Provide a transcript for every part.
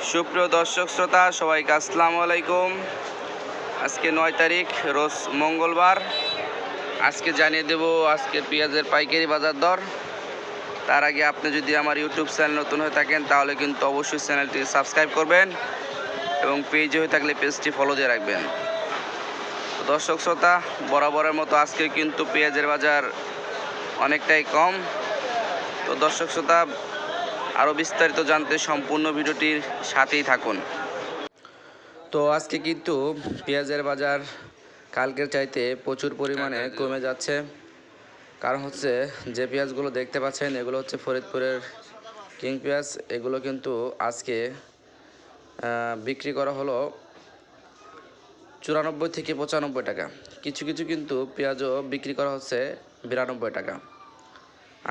সুপ্রিয় দর্শক শ্রোতা সবাইকে আসসালামু আলাইকুম। আজকে 9 তারিখ রোজ মঙ্গলবার। আজকে জানিয়ে দেব আজকের পেঁয়াজের পাইকারি বাজার দর। তার আগে আপনি যদি আমার ইউটিউব চ্যানেল নতুন হয়ে থাকেন তাহলে কিন্তু অবশ্যই চ্যানেলটি সাবস্ক্রাইব করবেন এবং পেজে হয়ে থাকলে পেজটি ফলো দিয়ে রাখবেন। তো দর্শক শ্রোতা, বরাবরের মতো আজকে কিন্তু পেঁয়াজের বাজার অনেকটাই কম। তো দর্শক শ্রোতা, আরও বিস্তারিত জানতে সম্পূর্ণ ভিডিওটির সাথেই থাকুন। তো আজকে কিন্তু পেঁয়াজের বাজার কালকের চাইতে প্রচুর পরিমাণে কমে যাচ্ছে। কারণ হচ্ছে যে পেঁয়াজগুলো দেখতে পাচ্ছেন এগুলো হচ্ছে ফরিদপুরের কিং পেঁয়াজ। এগুলো কিন্তু আজকে বিক্রি করা হলো 94 থেকে 95 টাকা। কিছু কিছু কিন্তু পেঁয়াজও বিক্রি করা হচ্ছে 92 টাকা।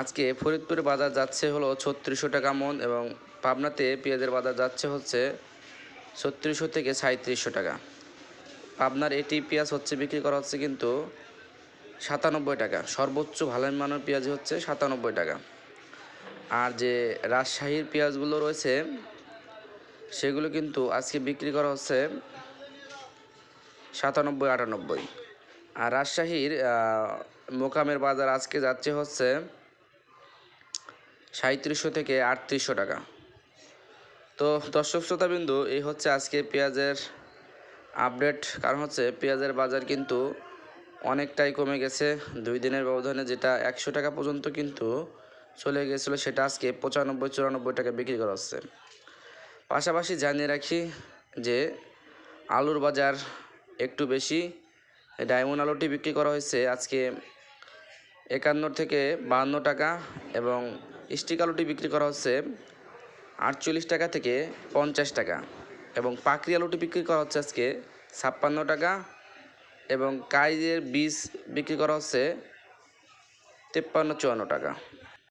আজকে ফরিদপুরে বাজার যাচ্ছে হলো 3600 টাকা মন এবং পাবনাতে পেঁয়াজের বাজার যাচ্ছে হচ্ছে 3600 থেকে 3700 টাকা। পাবনার এটি পেঁয়াজ হচ্ছে বিক্রি করা হচ্ছে কিন্তু 97 টাকা। সর্বোচ্চ ভালো মানের পেঁয়াজ হচ্ছে 97 টাকা। আর যে রাজশাহীর পেঁয়াজগুলো রয়েছে সেগুলো কিন্তু আজকে বিক্রি করা হচ্ছে 97-98। আর রাজশাহীর মোকামের বাজার আজকে যাচ্ছে হচ্ছে 3700 থেকে 3800 টাকা। তো দর্শক শ্রোতাবিন্দু, এই হচ্ছে আজকে পেঁয়াজের আপডেট। কারণ হচ্ছে পেঁয়াজের বাজার কিন্তু অনেকটাই কমে গেছে 2 দিনের ব্যবধানে। যেটা 100 টাকা পর্যন্ত কিন্তু চলে গেছিলো সেটা আজকে 95-94 টাকা বিক্রি করা হচ্ছে। পাশাপাশি জানিয়ে রাখি যে আলুর বাজার একটু বেশি। ডায়মন্ড আলুটি বিক্রি করা হয়েছে আজকে 51 থেকে 52 টাকা এবং স্টিক আলুটি বিক্রি করা হচ্ছে 48 টাকা থেকে 50 টাকা এবং পাকড়ি আলুটি বিক্রি করা হচ্ছে আজকে 56 টাকা এবং কাইজের বীজ বিক্রি করা হচ্ছে 53-54 টাকা।